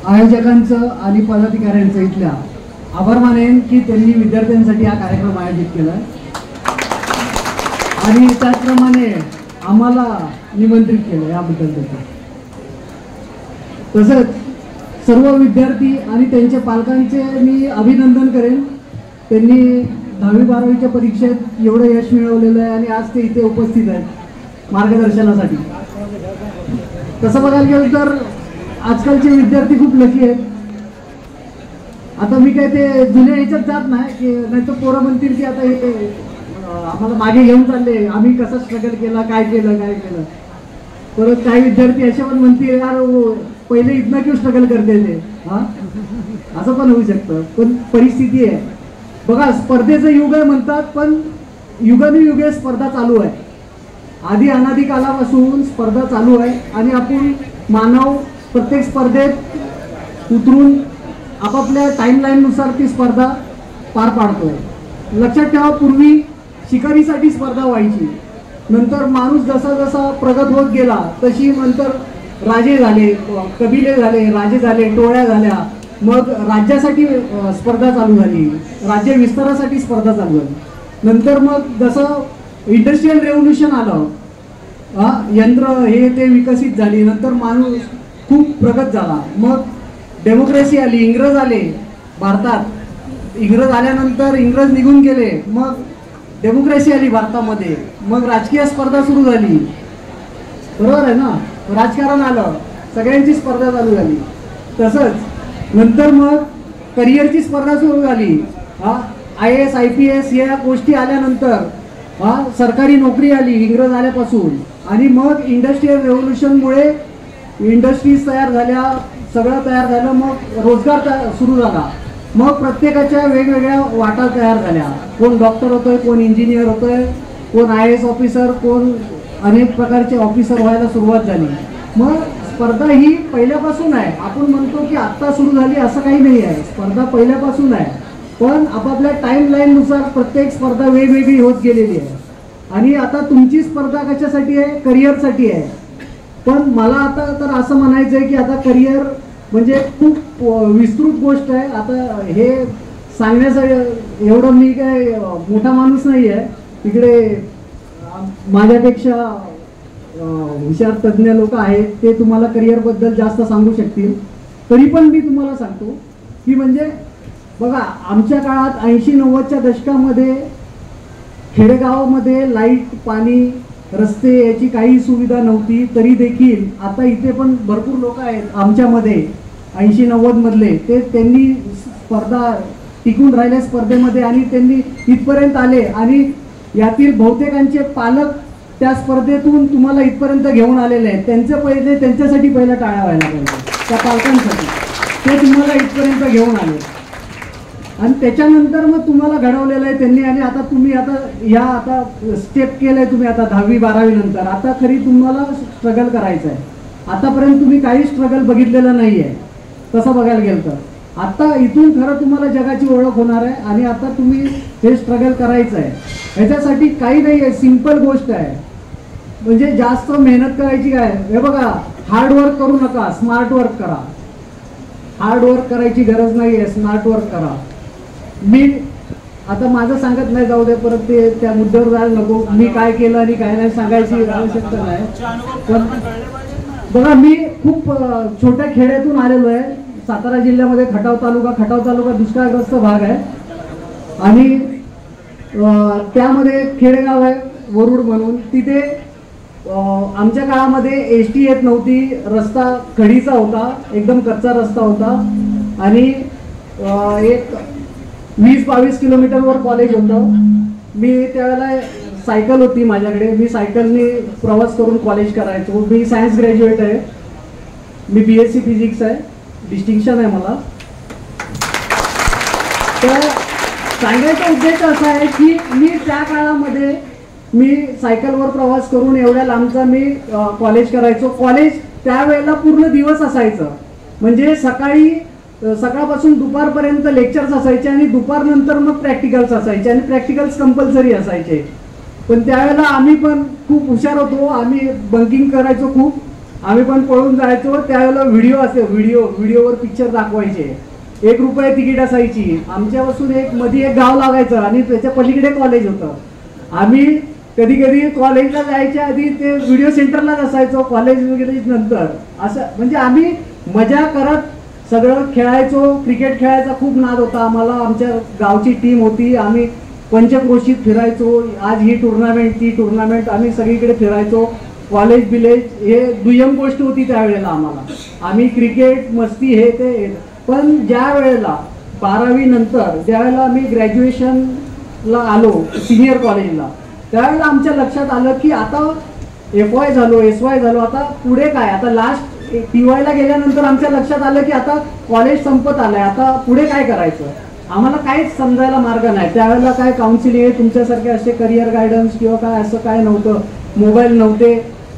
आयोजकांचं आणि पदाधिकाऱ्यांचं इथल्या आभार मानेन की त्यांनी विद्यार्थ्यांसाठी हा कार्यक्रम आयोजित केला आणि त्याचप्रमाणे आम्हाला निमंत्रित केलं याबद्दल तसंच सर्व विद्यार्थी आणि त्यांच्या पालकांचे मी अभिनंदन करेन। त्यांनी 10वी-12वीच्या परीक्षेत एवढं यश मिळवलेलं आहे आणि आज ते इथे उपस्थित आहेत मार्गदर्शनासाठी। तसं बघायला गेलं तर आजकालचे विद्यार्थी खूप लकी आहेत। आता मी काय ते जुन्या ह्याच्यात जात नाही की नाही तर पोरं म्हणतील की आता हे आम्हाला मागे घेऊन चालले, आम्ही कसं स्ट्रगल केला, काय केलं। परत काही विद्यार्थी असे पण म्हणतील यार पहिले इतना क्यों स्ट्रगल करते थे, हा असं पण होऊ शकतं। पण परिस्थिती आहे बघा, स्पर्धेचं युग आहे म्हणतात, पण युगानुयुगे स्पर्धा चालू आहे। आधी अनादी कालापासून स्पर्धा चालू आहे आणि आपण मानव प्रत्येक स्पर्धेत उतरून आपापल्या टाइमलाईननुसार ती स्पर्धा पार पाडतोय। लक्षात ठेवा, पूर्वी शिकारीसाठी स्पर्धा व्हायची, नंतर माणूस जसा जसा प्रगत होत गेला तशी नंतर राजे झाले, कबिले झाले, राजे झाले, टोळ्या झाल्या, मग राज्यासाठी स्पर्धा चालू झाली, राज्य विस्तारासाठी स्पर्धा चालू झाली। नंतर मग जसं इंडस्ट्रियल रेव्होल्यूशन आलं, यंत्र हे ते विकसित झाली, नंतर माणूस खूप प्रगत झाला, मग डेमोक्रेसी आली, इंग्रज आले भारतात, इंग्रज आल्यानंतर इंग्रज निघून गेले, मग डेमोक्रेसी आली भारतामध्ये, मग राजकीय स्पर्धा सुरू झाली, बरोबर आहे ना, राजकारण आलं, सगळ्यांची स्पर्धा चालू झाली। तसंच नंतर मग करिअरची स्पर्धा सुरू झाली, IAS IPS या गोष्टी आल्यानंतर सरकारी नोकरी आली इंग्रज आल्यापासून, आणि मग इंडस्ट्रियल रेव्होल्यूशनमुळे इंडस्ट्रीज तयार झाल्या, सगळं तयार झालं, मग रोजगार सुरू झाला, मग प्रत्येकाच्या वेगवेगळ्या वाटा तयार झाल्या, कोण डॉक्टर होतोय, कोण इंजिनियर होतोय, कोण IAS ऑफिसर, कोण अनेक प्रकारचे ऑफिसर व्हायला सुरुवात झाली। मग स्पर्धा ही पहिल्यापासून आहे, आपण म्हणतो की आत्ता सुरू झाली असं काही नाही आहे, स्पर्धा पहिल्यापासून आहे, पण आपापल्या टाइमलाईननुसार प्रत्येक स्पर्धा वेगवेगळी होत गेलेली आहे। आणि आता तुमची स्पर्धा कशासाठी आहे? करिअरसाठी आहे। पण मला आता तर असं म्हणायचं आहे की आता करिअर म्हणजे खूप विस्तृत गोष्ट आहे। आता हे सांगण्यासाठी एवढं मी काय मोठा माणूस नाही आहे, इकडे माझ्यापेक्षा हुशार तज्ञ लोक आहेत, ते तुम्हाला करिअरबद्दल जास्त सांगू शकतील। तरी पण मी तुम्हाला सांगतो की म्हणजे बघा, आमच्या काळात 80-90च्या दशकामध्ये खेडेगावामध्ये लाईट, पाणी, रस्ते याची काही सुविधा नव्हती, तरी देखील आता इथे पण भरपूर लोक आहेत आमच्यामध्ये 80-90 मधले, ते त्यांनी स्पर्धा टिकून राहिल्या स्पर्धेमध्ये आणि त्यांनी इथपर्यंत आले, आणि यातील बहुतेकांचे पालक त्या स्पर्धेतून तुम्हाला इथपर्यंत घेऊन आलेले आहेत। त्यांच्यासाठी पहिला टाळ्या व्हायला पाहिजे, त्या पालकांसाठी, ते तुम्हाला इथपर्यंत घेऊन आले आणि त्याच्यानंतर मग तुम्हाला घडवलेलं आहे त्यांनी, आणि आता तुम्ही आता स्टेप केलंय तुम्ही आता 10वी-12वी नंतर, आता खरी तुम्हाला स्ट्रगल करायचं आहे। आतापर्यंत तुम्ही काही स्ट्रगल बघितलेलं नाही आहे तसं बघायला गेलं तर, आता इथून खरं तुम्हाला जगाची ओळख होणार आहे आणि आता तुम्ही हे स्ट्रगल करायचं आहे। ह्याच्यासाठी काही नाही आहे, सिंपल गोष्ट आहे, म्हणजे जास्त मेहनत करायची काय, हे बघा, हार्ड वर्क करू नका, स्मार्ट वर्क करा। हार्ड वर्क करायची गरज नाही आहे, स्मार्ट वर्क करा। मी आता माझं सांगत नाही, जाऊ दे, परत ते त्या मुद्द्यावर जायला नको, मी काय केलं आणि काय नाही सांगायची आवश्यकता नाही। पण बघा, मी खूप छोट्या खेड्यातून आलेलो आहे, सातारा जिल्ह्यामध्ये खटाव तालुका दुष्काळग्रस्त भाग आहे, आणि त्यामध्ये खेडेगाव आहे वरुड म्हणून, तिथे आमच्या काळामध्ये ST येत नव्हती, रस्ता खडीचा होता, एकदम कच्चा रस्ता होता, आणि एक 20-22 किलोमीटरवर कॉलेज होतं। मी त्यावेळेला सायकल होती माझ्याकडे, मी सायकलने प्रवास करून कॉलेज करायचो। मी सायन्स ग्रॅज्युएट आहे, मी BSc फिजिक्स आहे, डिस्टिंक्शन आहे मला। तर सांगायचा उद्देश असा आहे की मी त्या काळामध्ये मी सायकलवर प्रवास करून एवढ्या लांबचा मी कॉलेज करायचो। कॉलेज त्यावेळेला पूर्ण दिवस असायचं, म्हणजे सकाळपासून दुपारपर्यंत लेक्चर्स असायचे, आणि दुपारनंतर मग प्रॅक्टिकल्स असायचे, आणि प्रॅक्टिकल्स कंपल्सरी असायचे। पण त्यावेळेला आम्ही पण खूप हुशार होतो, आम्ही बंकिंग करायचो खूप, आम्ही पण पळून जायचो. त्यावेळेला व्हिडिओ असे, व्हिडिओवर पिक्चर दाखवायचे. 1 रुपये तिकीट असायची. आमच्यापासून मध्ये एक गाव लागायचं आणि त्याच्या पलीकडे कॉलेज होतं. आम्ही कधी कधी कॉलेजला जायच्या आधी ते व्हिडिओ सेंटरलाच असायचो, कॉलेज वगैरे नंतर. असं म्हणजे आम्ही मजा करत सगळं खेळायचो. क्रिकेट खेळायचा खूप नाद होता आम्हाला. आमच्या गावची टीम होती. आम्ही पंचक्रोशीत फिरायचो. आज ही टुर्नामेंट ती टुर्नामेंट, आम्ही सगळीकडे फिरायचो. कॉलेज बिलेज हे दुय्यम गोष्ट होती त्यावेळेला आम्हाला. आम्ही क्रिकेट मस्ती हे ते. पण ज्या वेळेला 12वी नंतर ज्या वेळेला आम्ही ग्रॅज्युएशनला आलो सिनियर कॉलेजला, त्यावेळेला आमच्या लक्षात आलं की आता FY झालो, SY झालो, आता पुढे काय. आता लास्ट TYला गेल्यानंतर आमच्या लक्षात आलं की आता कॉलेज संपत आलंय, आता पुढे काय करायचं. आम्हाला काहीच समजायला मार्ग नाही. त्यावेळेला काय काउन्सिलिंग तुमच्यासारखे असे करिअर गायडन्स किंवा काय असं काय नव्हतं. मोबाईल नव्हते,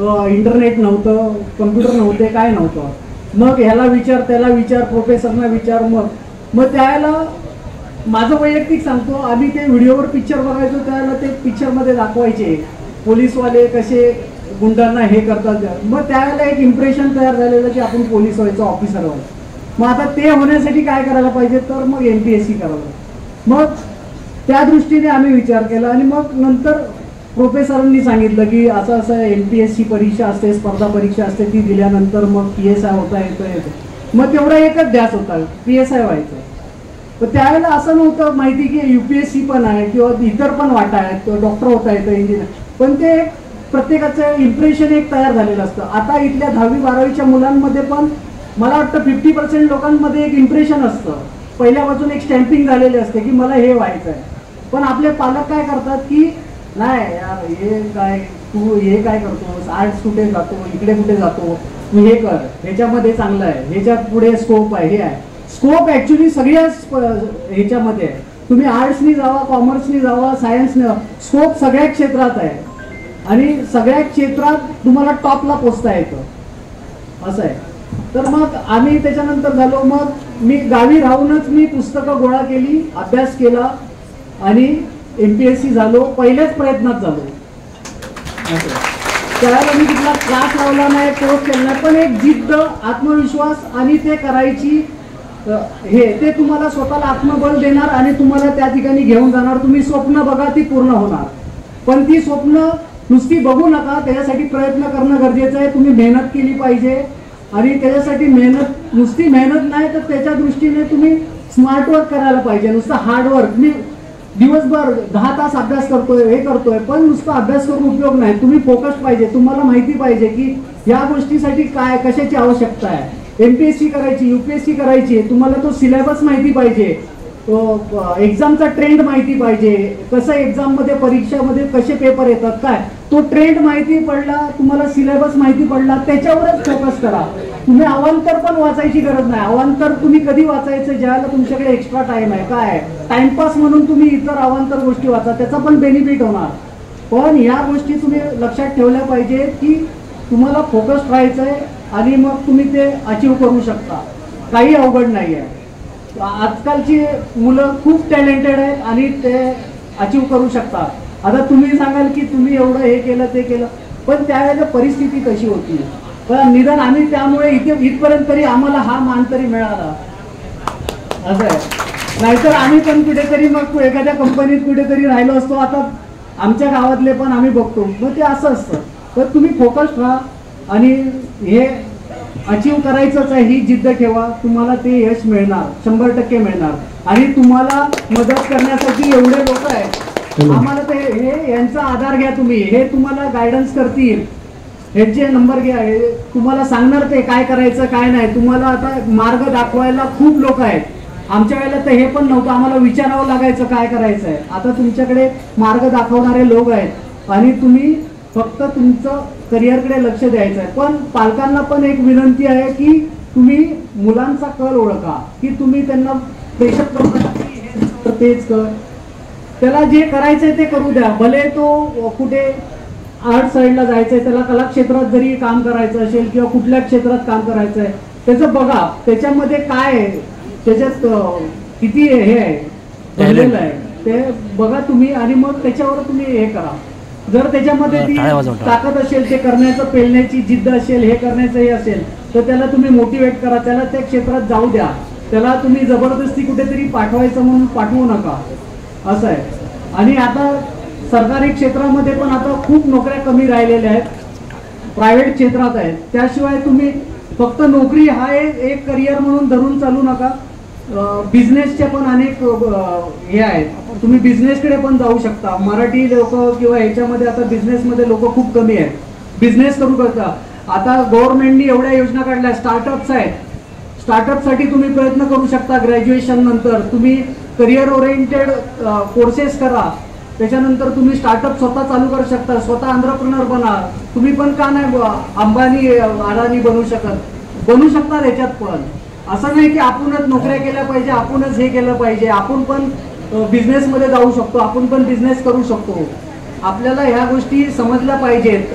इंटरनेट नव्हतं, कम्प्युटर नव्हते, काय नव्हतं. मग ह्याला विचार त्याला विचार, प्रोफेसरना विचार. मग त्यावेळेला माझं वैयक्तिक सांगतो, आम्ही ते व्हिडिओवर पिक्चर बघायचो. त्यावेळेला ते पिक्चरमध्ये दाखवायचे पोलीसवाले कसे गुंडांना हे करतात. मग त्यावेळेला एक इम्प्रेशन तयार झालेलं की आपण पोलीस व्हायचं, ऑफिसर व्हायचं. मग आता ते होण्यासाठी काय करायला पाहिजे, तर मग MPSC करावं. मग त्या दृष्टीने आम्ही विचार केला. आणि मग नंतर प्रोफेसरांनी सांगितलं की असं असं MPSC परीक्षा असते, स्पर्धा परीक्षा असते, ती दिल्यानंतर मग PSI होता येतं. मग तेवढा एकच ध्यास होता, PSI व्हायचं. तर त्यावेळेला असं नव्हतं माहिती की UPSC पण आहे किंवा इतर पण वाटा आहेत किंवा डॉक्टर होता येतं, इंजिनियर. पण ते प्रत्येकाचं इम्प्रेशन एक तयार झालेलं असतं. आता इथल्या 10वी-12वीच्या मुलांमध्ये पण मला वाटतं 50% लोकांमध्ये एक इम्प्रेशन असतं, पहिल्यापासून एक स्टॅम्पिंग झालेली असते की मला हे व्हायचं आहे. पण आपले पालक काय करतात की नाही यार, हे काय तू हे काय करतोस, आर्ट्स कुठे जातो, इकडे कुठे जातो, तू हे कर, ह्याच्यामध्ये चांगलं आहे, ह्याच्यात पुढे स्कोप आहे, हे आहे. स्कोप ॲक्च्युली सगळ्याच ह्याच्यामध्ये आहे. तुम्ही आर्ट्सनी जावा, कॉमर्सनी जावा, सायन्सने जावा, स्कोप सगळ्या क्षेत्रात आहे. आणि सगळ्या क्षेत्रात तुम्हाला टॉपला पोचता येतं, असं आहे. तर मग आम्ही त्याच्यानंतर झालो. मग मी गावी राहूनच मी पुस्तकं गोळा केली, अभ्यास केला आणि MPSC झालो. पहिल्याच प्रयत्नात झालो. त्यावेळेला मी कुठला क्लास लावला नाही, कोर्स केला नाही, पण एक जिद्द, आत्मविश्वास आणि ते करायची हे ते तुम्हाला स्वतःला आत्मबल देणार आणि तुम्हाला त्या ठिकाणी घेऊन जाणार. तुम्ही स्वप्न बघा, ती पूर्ण होणार. पण ती स्वप्न नुसती बघू नका, त्याच्यासाठी प्रयत्न करणं गरजेचं आहे. तुम्ही मेहनत केली पाहिजे आणि त्याच्यासाठी नुसती मेहनत नाही तर त्याच्या दृष्टीने तुम्ही स्मार्ट वर्क करायला पाहिजे. नुसतं हार्डवर्क, मी दिवसभर 10 तास अभ्यास करतोय, हे करतोय, पण नुसता अभ्यास करून उपयोग नाही. तुम्ही फोकस पाहिजे. तुम्हाला माहिती पाहिजे की या गोष्टीसाठी काय कशाची आवश्यकता आहे. MPSC करायची, UPSC करायची, तुम्हाला तो सिलेबस माहिती पाहिजे, तो एक्झामचा ट्रेंड माहिती पाहिजे, कसं एक्झाममध्ये परीक्षामध्ये कसे पेपर येतात, काय तो ट्रेंड माहिती पडला, तुम्हाला सिलेबस माहिती पडला, त्याच्यावरच फोकस करा. तुम्ही अवांतर पण वाचायची गरज नाही. अवांतर तुम्ही कधी वाचायचं, ज्यावेळेला तुमच्याकडे एक्स्ट्रा टाइम आहे. काय टाइमपास म्हणून तुम्ही इतर अवांतर गोष्टी वाचा, त्याचा पण बेनिफिट होणार. पण ह्या गोष्टी तुम्ही लक्षात ठेवल्या पाहिजे की तुम्हाला फोकस राहायचं आहे आणि मग तुम्ही ते अचीव करू शकता. काही अवघड नाही आहे. आजकालची मुलं खूप टॅलेंटेड आहेत आणि ते अचीव करू शकतात. आता तुम्ही सांगाल की तुम्ही एवढं हे केलं ते केलं, पण त्यावेळेला परिस्थिती कशी होती. पण निदान आम्ही त्यामुळे इथपर्यंत तरी आम्हाला हा मान तरी मिळाला, असं आहे. नाहीतर आम्ही पण कुठेतरी मग एखाद्या कंपनीत कुठेतरी राहिलो असतो. आता आमच्या गावातले पण आम्ही बघतो, मग ते असं असतं. तर तुम्ही फोकस राहा आणि हे अचीव करायचंच आहे, ही जिद्द ठेवा. तुम्हाला ते यश मिळणार, 100% मिळणार. आणि तुम्हाला मदत करण्यासाठी एवढे लोक आहेत, आम्हाला ते हे यांचा आधार घ्या तुम्ही. हे तुम्हाला गायडन्स करतील, ह्याचे नंबर घ्या, हे तुम्हाला सांगणार ते काय करायचं काय नाही. तुम्हाला आता मार्ग दाखवायला खूप लोक आहेत. आमच्या वेळेला तर हे पण नव्हतं, आम्हाला विचारावं लागायचं काय करायचं आहे. आता तुमच्याकडे मार्ग दाखवणारे लोक आहेत आणि तुम्ही फक्त तुमचं करिअरकडे लक्ष द्यायचं आहे. पण पालकांना पण एक विनंती आहे की तुम्ही मुलांचा कल ओळखा, की तुम्ही त्यांना प्रेशर करू नका की हे तेच कर. त्याला जे करायचंय ते करू द्या. भले तो कुठे आर्ट साईडला जायचंय, त्याला कला क्षेत्रात जरी काम करायचं असेल किंवा कुठल्या क्षेत्रात काम करायचं आहे, त्याचं बघा त्याच्यामध्ये काय आहे, त्याच्यात किती हे आहे, भरलेलं आहे ते बघा तुम्ही आणि मग त्याच्यावर तुम्ही हे करा. जर त्याच्यामध्ये ती ताकद असेल, ते करण्याचं, पेलण्याची जिद्द असेल, हे करण्याचं हे असेल, तर त्याला तुम्ही मोटिवेट करा, त्याला त्या क्षेत्रात जाऊ द्या. त्याला तुम्ही जबरदस्ती कुठेतरी पाठवायचं म्हणून पाठवू नका, असं आहे. आणि आता सरकारी क्षेत्रामध्ये पण आता खूप नोकऱ्या कमी राहिलेल्या आहेत, प्रायव्हेट क्षेत्रात आहेत. त्याशिवाय तुम्ही फक्त नोकरी हा एक करिअर म्हणून धरून चालू नका. बिझनेसचे पण अनेक हे आहेत, तुम्ही बिझनेसकडे पण जाऊ शकता. मराठी लोक किंवा ह्याच्यामध्ये आता बिझनेसमध्ये लोक खूप कमी आहेत, बिझनेस करू करता. आता गव्हर्नमेंटनी एवढ्या योजना काढल्या, स्टार्टअप्स आहेत. स्टार्टअपसाठी तुम्ही प्रयत्न करू शकता. ग्रॅज्युएशन नंतर तुम्ही करिअर ओरिएंटेड कोर्सेस करा, त्याच्यानंतर तुम्ही स्टार्टअप स्वतः चालू करू शकता, स्वतः एंटरप्रेन्योर बना. तुम्ही पण का नाही अंबानी अडाणी बनू शकता त्याच्यात पण. असं नाही की आपणच नोकऱ्या केल्या पाहिजे, आपणच हे केलं पाहिजे. आपण पण बिझनेसमध्ये जाऊ शकतो, आपण पण बिझनेस करू शकतो. आपल्याला ह्या गोष्टी समजल्या पाहिजेत.